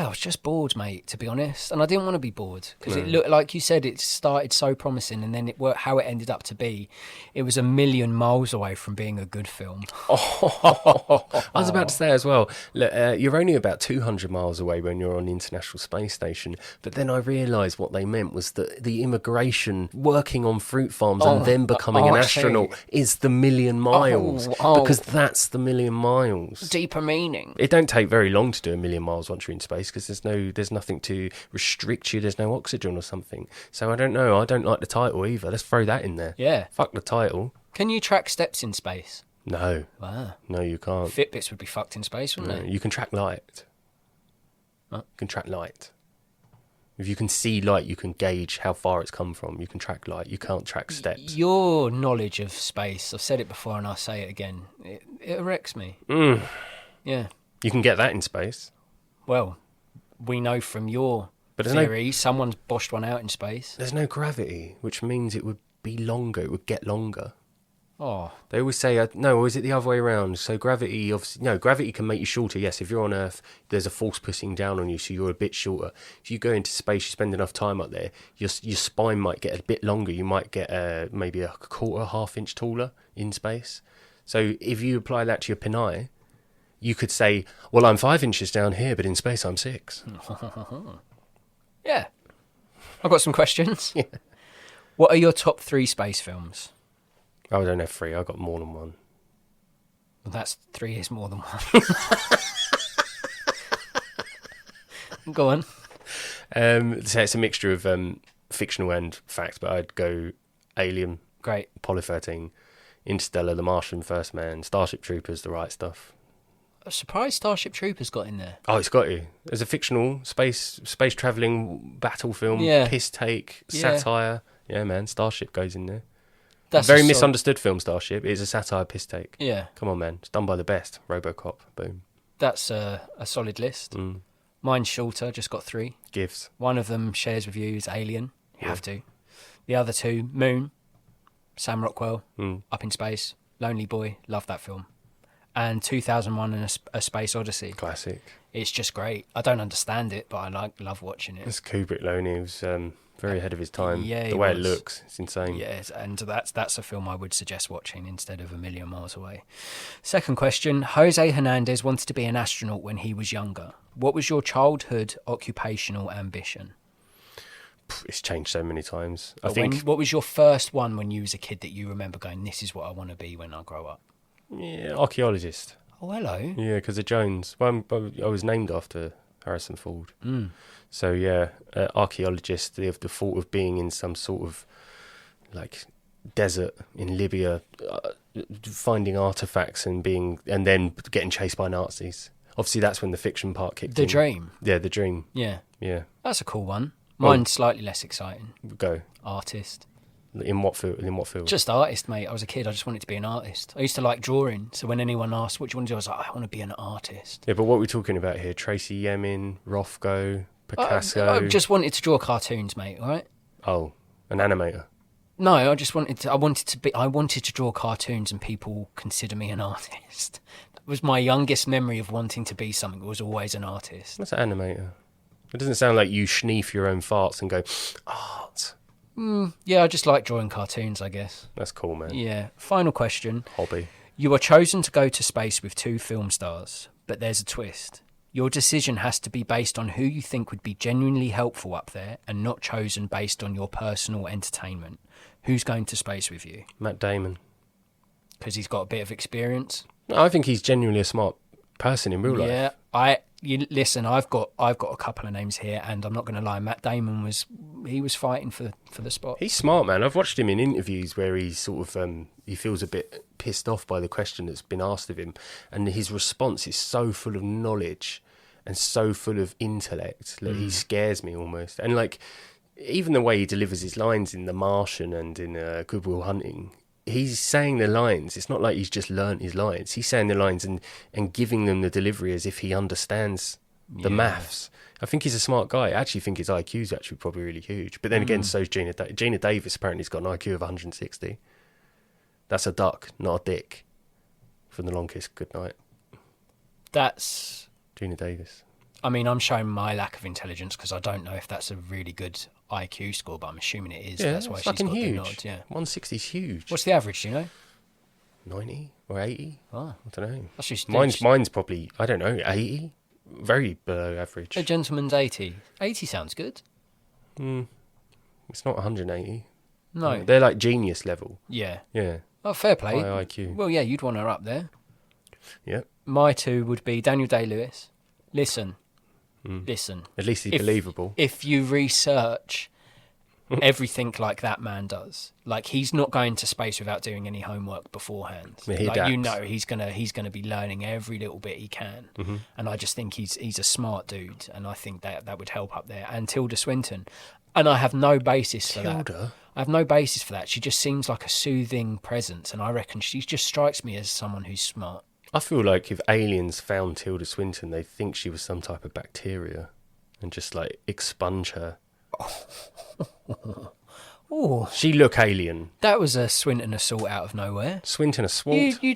was just bored, mate, to be honest. And I didn't want to be bored because it looked, like you said, it started so promising, and then how it ended up to be, it was a million miles away from being a good film. I was about to say as well, look, you're only about 200 miles away when you're on the International Space Station. But then I realised what they meant was that the immigration, working on fruit farms and then becoming an astronaut is the million miles. Because that's the million miles. Deeper meaning. It don't take very long to do a million miles once you're in space, because there's nothing to restrict you. There's no oxygen or something. So I don't know. I don't like the title either. Let's throw that in there. Yeah. Fuck the title. Can you track steps in space? No. Wow. No, you can't. Fitbits would be fucked in space, wouldn't they? You can track light. What? You can track light. If you can see light, you can gauge how far it's come from. You can track light. You can't track steps. Your knowledge of space, I've said it before and I'll say it again, it erects me. Yeah. You can get that in space. Well, we know from your theory, someone's boshed one out in space. There's no gravity, which means it would be longer. It would get longer. Oh, They always say, no, or is it the other way around? So gravity, obviously, no, gravity can make you shorter. Yes, if you're on Earth, there's a force pushing down on you, so you're a bit shorter. If you go into space, you spend enough time up there, your spine might get a bit longer. You might get maybe a quarter, half-inch taller in space. So if you apply that to your pinai, you could say, well, I'm 5 inches down here, but in space I'm 6. yeah. I've got some questions. Yeah. What are your top 3 space films? I don't have 3. I got more than 1. Well, that's 3 is more than 1. Go on. So it's a mixture of fictional and fact, but I'd go Alien, Great. Apollo 13, Interstellar, The Martian, First Man, Starship Troopers, The Right Stuff. I'm surprised Starship Troopers got in there. Oh, it's got you. There's a fictional space travelling battle film, piss take, satire. Yeah, man, Starship goes in there. That's Very misunderstood film, Starship. It's a satire piss take. Yeah. Come on, man. It's done by the best. RoboCop. Boom. That's a solid list. Mine's shorter, just got 3. Gifts. One of them shares with you is Alien. You have to. The other 2, Moon, Sam Rockwell, Up in Space, Lonely Boy, love that film. And 2001 and A Space Odyssey. Classic. It's just great. I don't understand it, but I love watching it. It's Kubrick, Loney. He was very ahead of his time. Yeah, the way it looks, it's insane. Yes, and that's a film I would suggest watching instead of A Million Miles Away. Second question. Jose Hernandez wanted to be an astronaut when he was younger. What was your childhood occupational ambition? It's changed so many times. What was your first one when you was a kid that you remember going, this is what I want to be when I grow up? Yeah, archaeologist. Oh, hello. Yeah, because of Jones. Well, I was named after Harrison Ford. So, yeah, archaeologist, the thought of being in some sort of, like, desert in Libya, finding artefacts and then getting chased by Nazis. Obviously, that's when the fiction part kicked in. The dream. Yeah, the dream. Yeah. Yeah. That's a cool one. Mine's slightly less exciting. Go. Artist. In what field? Just artist, mate. I was a kid. I just wanted to be an artist. I used to like drawing. So when anyone asked, what do you want to do? I was like, I want to be an artist. Yeah, but what are we talking about here? Tracy Emin, Rothko, Picasso? I just wanted to draw cartoons, mate, all right? Oh, an animator. No, I wanted to draw cartoons and people consider me an artist. That was my youngest memory of wanting to be something. Was always an artist. What's an animator? It doesn't sound like you schneef your own farts and go, art. Yeah, I just like drawing cartoons, I guess. That's cool, man. Yeah. Final question. Hobby. You are chosen to go to space with 2 film stars, but there's a twist. Your decision has to be based on who you think would be genuinely helpful up there and not chosen based on your personal entertainment. Who's going to space with you? Matt Damon. Because he's got a bit of experience? No, I think he's genuinely a smart person in real life. Yeah, listen, I've got a couple of names here, and I'm not going to lie. Matt Damon was fighting for the spot. He's smart, man. I've watched him in interviews where he's sort of he feels a bit pissed off by the question that's been asked of him, and his response is so full of knowledge and so full of intellect that he scares me almost. And like even the way he delivers his lines in The Martian and in Good Will Hunting. He's saying the lines. It's not like he's just learnt his lines. He's saying the lines and giving them the delivery as if he understands the maths. I think he's a smart guy. I actually think his IQ is actually probably really huge. But then again, so is Gina Davis. Gina Davis apparently has got an IQ of 160. That's a duck, not a dick. From The Long Kiss Goodnight. That's... Gina Davis. I mean, I'm showing my lack of intelligence because I don't know if that's a really good IQ score, but I'm assuming it is. Yeah, that's why it's she's fucking got huge. the nod. Yeah. 160 is huge. What's the average, do you know? 90 or 80? Oh. I don't know. That's just, Mine's probably, I don't know, 80? Very below average. A gentleman's 80. 80 sounds good. It's not 180. No. They're like genius level. Yeah. Yeah. Oh, fair play. High IQ. Well, yeah, you'd want her up there. Yep. My 2 would be Daniel Day-Lewis. Listen. At least he's believable. If you research everything like that man does, like he's not going to space without doing any homework beforehand. Yeah, he like adapts. you know, he's gonna be learning every little bit he can. And I just think he's a smart dude, and I think that would help up there. And Tilda Swinton, and I have no basis for that. Tilda? I have no basis for that. She just seems like a soothing presence, and I reckon she just strikes me as someone who's smart. I feel like if aliens found Tilda Swinton, they'd think she was some type of bacteria and just like expunge her. Oh, She look alien. that was a Swinton assault out of nowhere. Swinton assault. Do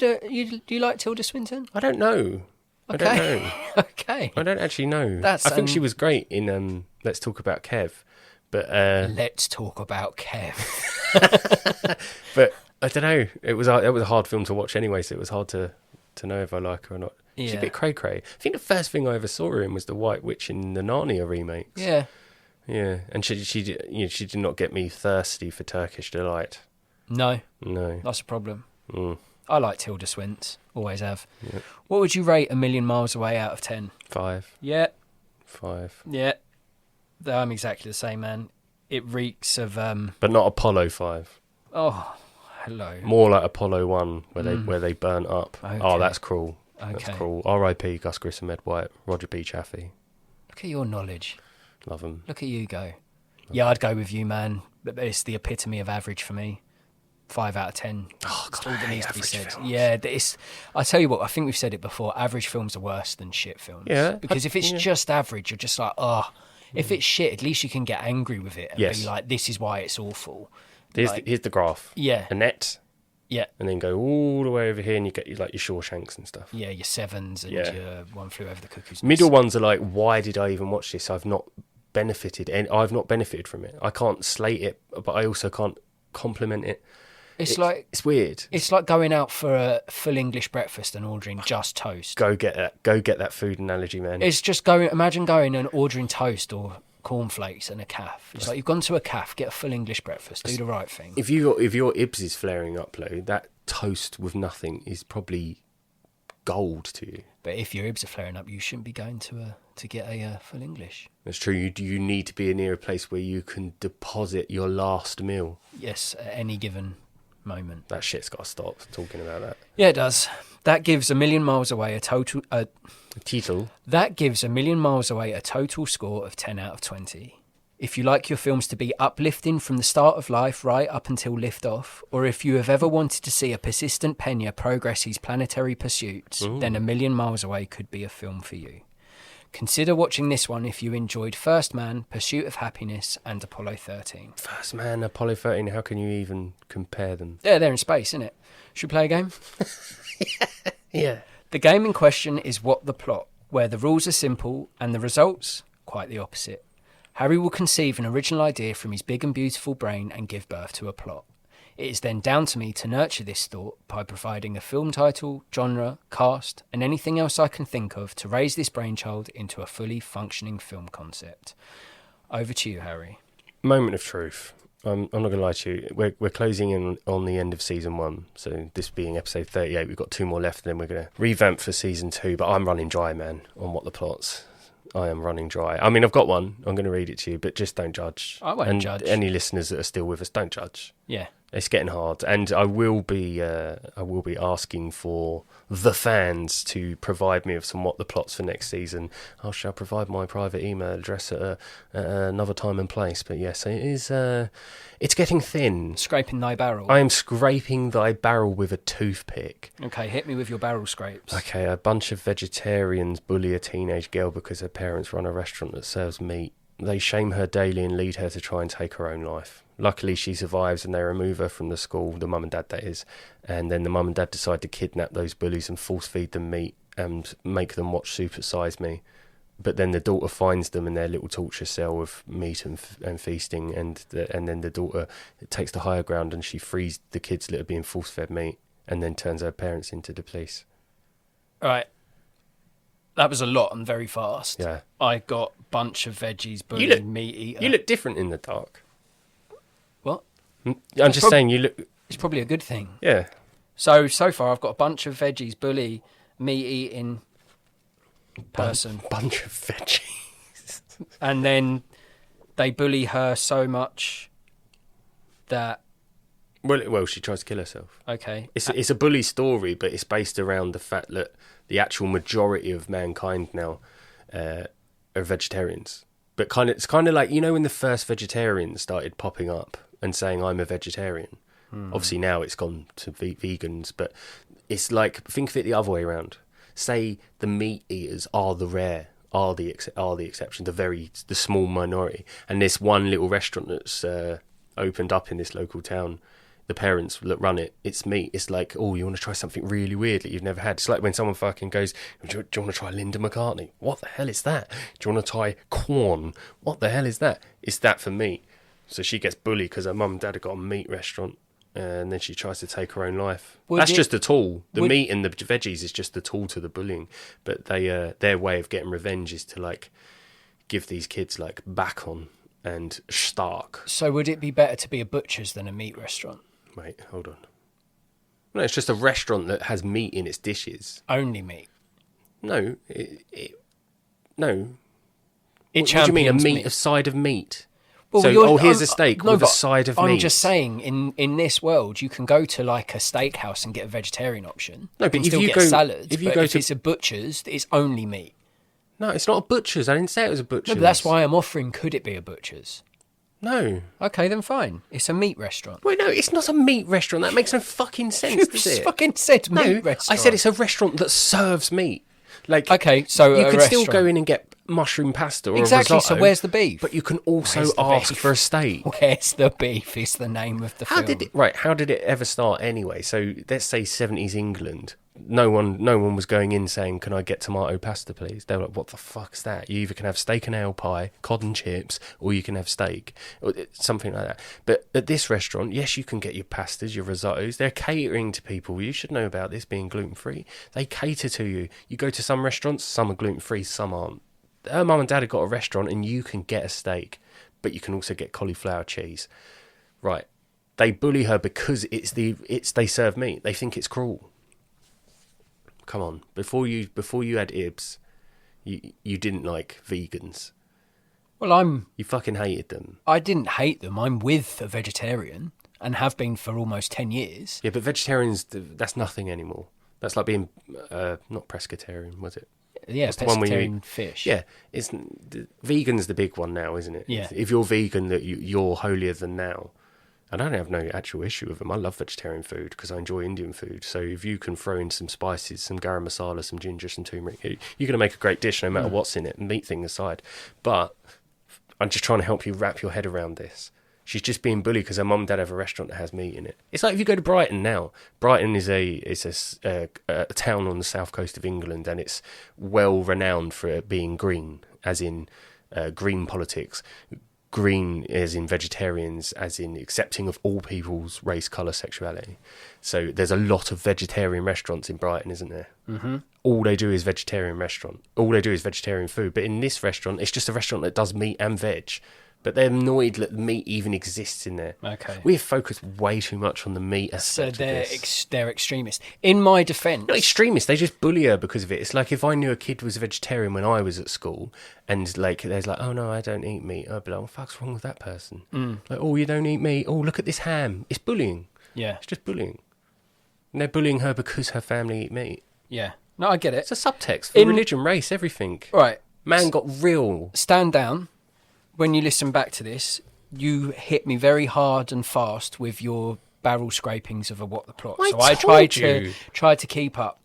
you like Tilda Swinton? I don't know. I don't know. Okay. I don't actually know. That's, I think she was great in Let's Talk About Kev. But Let's talk about Kev. but I don't know. It was a hard film to watch anyway, so it was hard to know if I like her or not. She's a Yeah. bit cray-cray. I think the first thing I ever saw her in was the White Witch in the Narnia remakes. Yeah. Yeah, and she did not get me thirsty for Turkish delight. No, No. that's a problem. Mm. I like Tilda Swinton. Always have. Yeah. What would you rate A Million Miles Away out of 10? 5. Yeah. 5. Yeah. I'm exactly the same, man. It reeks of But not Apollo 5. oh, hello. More like Apollo 1, where they burnt up. Okay. Oh, that's cruel. That's Okay. cruel. R.I.P. Gus Grissom, Ed White, Roger B. Chaffee. Look at your knowledge. Love them. Look at you go. Yeah, I'd go with you, man. But it's the epitome of average for me. 5 out of 10. Oh, It's God, all I that hate needs to be average said. films. Yeah, I tell you what, I think we've said it before. Average films are worse than shit films. Yeah, Because if it's just average, you're just like, oh. If it's shit, at least you can get angry with it and Yes. be like, this is why it's awful. Here's Like, the graph. yeah. Annette, Yeah. and then go all the way over here, and you get your Shawshanks and stuff. Yeah, your Sevens and Yeah. your One Flew Over the Cuckoo's Nest. Middle ones are like, why did I even watch this? I've not benefited, and I've not benefited from it. I can't slate it, but I also can't compliment it. It's like It's weird. it's like going out for a full English breakfast and ordering just toast. Go get that food analogy, man. It's just going. Imagine going and ordering toast or cornflakes and a calf. It's like you've gone to a calf, get a full English breakfast, do the right thing. If your Ibs is flaring up, though, that toast with nothing is probably gold to you. But if your ibs are flaring up, you shouldn't be going to get a full English. That's true. You need to be near a place where you can deposit your last meal. Yes, at any given moment. That shit's got to stop talking about that. Yeah, it does. That gives A Million Miles Away a total. Title. That gives A Million Miles Away a total score of 10 out of 20. If you like your films to be uplifting from the start of life right up until liftoff, or if you have ever wanted to see a persistent Pena progress his planetary pursuits, then A Million Miles Away could be a film for you. Consider watching this one if you enjoyed First Man, Pursuit of Happiness, and Apollo 13. First Man, Apollo 13, how can you even compare them? Yeah, they're in space, isn't it? Should we play a game? Yeah. The game in question is What the Plot, where the rules are simple and the results quite the opposite. Harry will conceive an original idea from his big and beautiful brain and give birth to a plot. It is then down to me to nurture this thought by providing a film title, genre, cast, and anything else I can think of to raise this brainchild into a fully functioning film concept. Over to you, Harry. Moment of truth. I'm not going to lie to you. We're closing in on the end of season 1. So this being episode 38, we've got 2 more left. Then we're going to revamp for season 2. But I'm running dry, man, on what the plots. I am running dry. I mean, I've got one. I'm going to read it to you, but just don't judge. I won't judge. Any listeners that are still with us, don't judge. Yeah. It's getting hard, and I will be asking for the fans to provide me with some what the plots for next season. I shall provide my private email address at another time and place. But yes, it is. It's getting thin. Scraping thy barrel. I am scraping thy barrel with a toothpick. Okay, hit me with your barrel scrapes. Okay, a bunch of vegetarians bully a teenage girl because her parents run a restaurant that serves meat. They shame her daily and lead her to try and take her own life. Luckily, she survives and they remove her from the school, the mum and dad that is, and then the mum and dad decide to kidnap those bullies and force feed them meat and make them watch Super Size Me. But then the daughter finds them in their little torture cell of meat and feasting, and then the daughter takes the higher ground and she frees the kids that are being force-fed meat and then turns her parents into the police. All right. That was a lot and very fast. Yeah. I got bunch of veggies, bully, meat eater. You look different in the dark. What? I'm just saying you look... It's probably a good thing. Yeah. So far I've got a bunch of veggies, bully, meat eating person. Bunch of veggies. And then they bully her so much that... Well, she tries to kill herself. Okay. It's a bully story, but it's based around the fact that the actual majority of mankind now are vegetarians. But it's kind of like, you know, when the first vegetarians started popping up and saying, I'm a vegetarian. Obviously now it's gone to vegans, but it's like, think of it the other way around. Say the meat eaters are the rare, are the exception, the small minority. And this one little restaurant that's opened up in this local town. The parents that run it, it's meat. It's like, oh, you want to try something really weird that you've never had. It's like when someone fucking goes, do you want to try Linda McCartney? What the hell is that? Do you want to try corn? What the hell is that? It's that for meat. So she gets bullied because her mum and dad have got a meat restaurant, and then she tries to take her own life. That's just a tool. The meat and the veggies is just the tool to the bullying. But their way of getting revenge is to like give these kids like bacon and stark. So would it be better to be a butcher's than a meat restaurant? Wait, hold on. No, it's just a restaurant that has meat in its dishes. Only meat? No, no. What do you mean, a side of meat? Well, so, here's a steak with a side of meat. I'm just saying, in this world, you can go to like a steakhouse and get a vegetarian option. No, but if you get salads. If it's a butcher's, it's only meat. No, it's not a butcher's. I didn't say it was a butcher's. No, but that's why I'm offering. Could it be a butcher's? No. Okay, then fine. It's a meat restaurant. Wait, no, it's not a meat restaurant. That makes no fucking sense, does it? You fucking said meat restaurant. I said it's a restaurant that serves meat. Like, okay, so you can still go in and get mushroom pasta or exactly. a risotto. So where's the beef? But you can also ask for a steak. Where's the beef? Is the name of the film. How did it ever start anyway? So let's say 70s England. No one was going in saying, "Can I get tomato pasta, please?" They were like, "What the fuck's that?" You either can have steak and ale pie, cod and chips, or you can have steak, or something like that. But at this restaurant, yes, you can get your pastas, your risottos. They're catering to people. You should know about this being gluten-free. They cater to you. You go to some restaurants, some are gluten-free, some aren't. Her mum and dad have got a restaurant, and you can get a steak, but you can also get cauliflower cheese. Right? They bully her because they serve meat. They think it's cruel. Come on, before you had Ibs, you didn't like vegans. Well, you fucking hated them. I didn't hate them. I'm with a vegetarian and have been for almost 10 years. Yeah, but vegetarians, that's nothing anymore. That's like being not pescatarian, was it? Yeah, pescatarian fish. Yeah, vegan's the big one now, isn't it? Yeah. If you're vegan, that you're holier than now. And I don't have no actual issue with them. I love vegetarian food because I enjoy Indian food. So if you can throw in some spices, some garam masala, some ginger, some turmeric, you're going to make a great dish no matter what's in it, meat thing aside. But I'm just trying to help you wrap your head around this. She's just being bullied because her mum and dad have a restaurant that has meat in it. It's like if you go to Brighton now. Brighton is a town on the south coast of England, and it's well renowned for it being green, as in green politics. Green as in vegetarians, as in accepting of all people's race, colour, sexuality. So there's a lot of vegetarian restaurants in Brighton, isn't there? Mm-hmm. All they do is vegetarian restaurant. All they do is vegetarian food. But in this restaurant, it's just a restaurant that does meat and veg. But they're annoyed that meat even exists in there. Okay. We have focused way too much on the meat aspect so of this. They're extremists. In my defence... Not extremists, they just bully her because of it. It's like if I knew a kid was a vegetarian when I was at school, and like there's like, oh no, I don't eat meat. I'd be like, what the fuck's wrong with that person? Like, oh, you don't eat meat? Oh, look at this ham. It's bullying. Yeah. It's just bullying. And they're bullying her because her family eat meat. Yeah. No, I get it. It's a subtext for religion, race, everything. Right. Man got real. Stand down. When you listen back to this, you hit me very hard and fast with your barrel scrapings of what the plot. So I tried to keep up.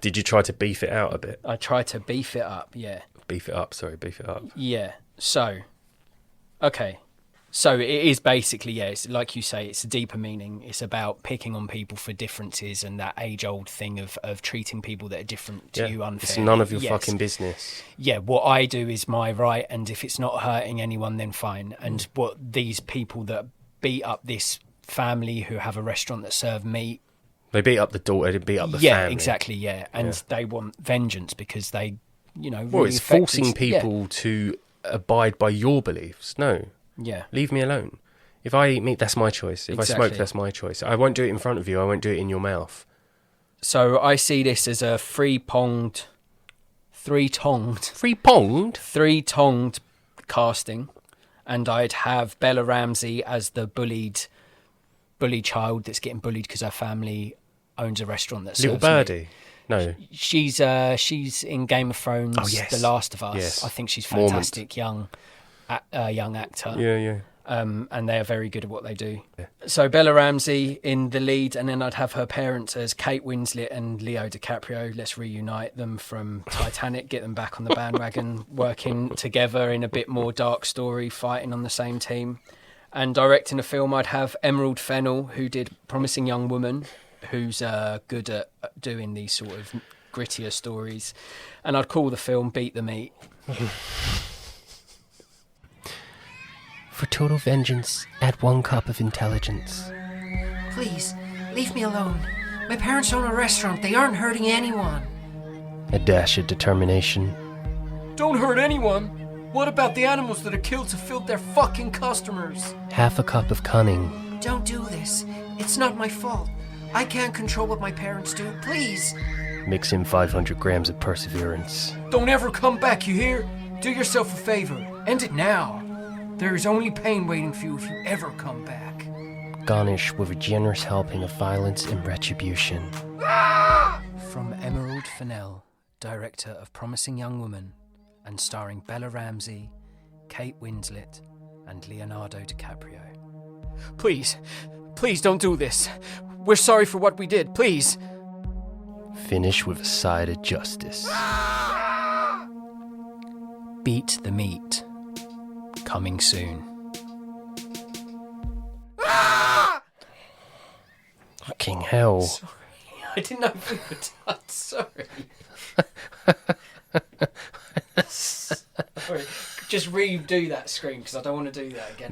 Did you try to beef it out a bit? I tried to beef it up, yeah. Beef it up. Yeah. So, okay. So it is basically, yeah, it's like you say, it's a deeper meaning. It's about picking on people for differences and that age-old thing of treating people that are different to you unfairly. It's none of your fucking business. Yeah, what I do is my right, and if it's not hurting anyone, then fine. And what these people that beat up this family who have a restaurant that serve meat... They beat up the daughter, they beat up the family. Yeah, exactly, yeah. And they want vengeance because they, really well, it's forcing people to abide by your beliefs. No. Yeah. Leave me alone. If I eat meat, that's my choice. If I smoke, that's my choice. I won't do it in front of you. I won't do it in your mouth. So I see this as a three-tonged casting, and I'd have Bella Ramsey as the bully child that's getting bullied because her family owns a restaurant that serves Little Birdie. Meat. No. She's in Game of Thrones, The Last of Us. Yes. I think she's fantastic, young actor. Yeah. And they are very good at what they do. Yeah. So Bella Ramsey in the lead, and then I'd have her parents as Kate Winslet and Leo DiCaprio. Let's reunite them from Titanic, get them back on the bandwagon, working together in a bit more dark story, fighting on the same team. And directing a film, I'd have Emerald Fennell, who did Promising Young Woman, who's good at doing these sort of grittier stories. And I'd call the film Beat the Meat. For total vengeance, add 1 cup of intelligence. Please, leave me alone. My parents own a restaurant. They aren't hurting anyone. A dash of determination. Don't hurt anyone. What about the animals that are killed to fill their fucking customers? Half a cup of cunning. Don't do this. It's not my fault. I can't control what my parents do. Please. Mix in 500 grams of perseverance. Don't ever come back, you hear? Do yourself a favor. End it now. There is only pain waiting for you if you ever come back. Garnish with a generous helping of violence and retribution. From Emerald Fennell, director of Promising Young Woman, and starring Bella Ramsey, Kate Winslet, and Leonardo DiCaprio. Please don't do this. We're sorry for what we did, please. Finish with a side of justice. Beat the Meat. Coming soon. Fucking hell. Sorry, I didn't know if we were done. Sorry. Sorry. Just redo that screen because I don't want to do that again.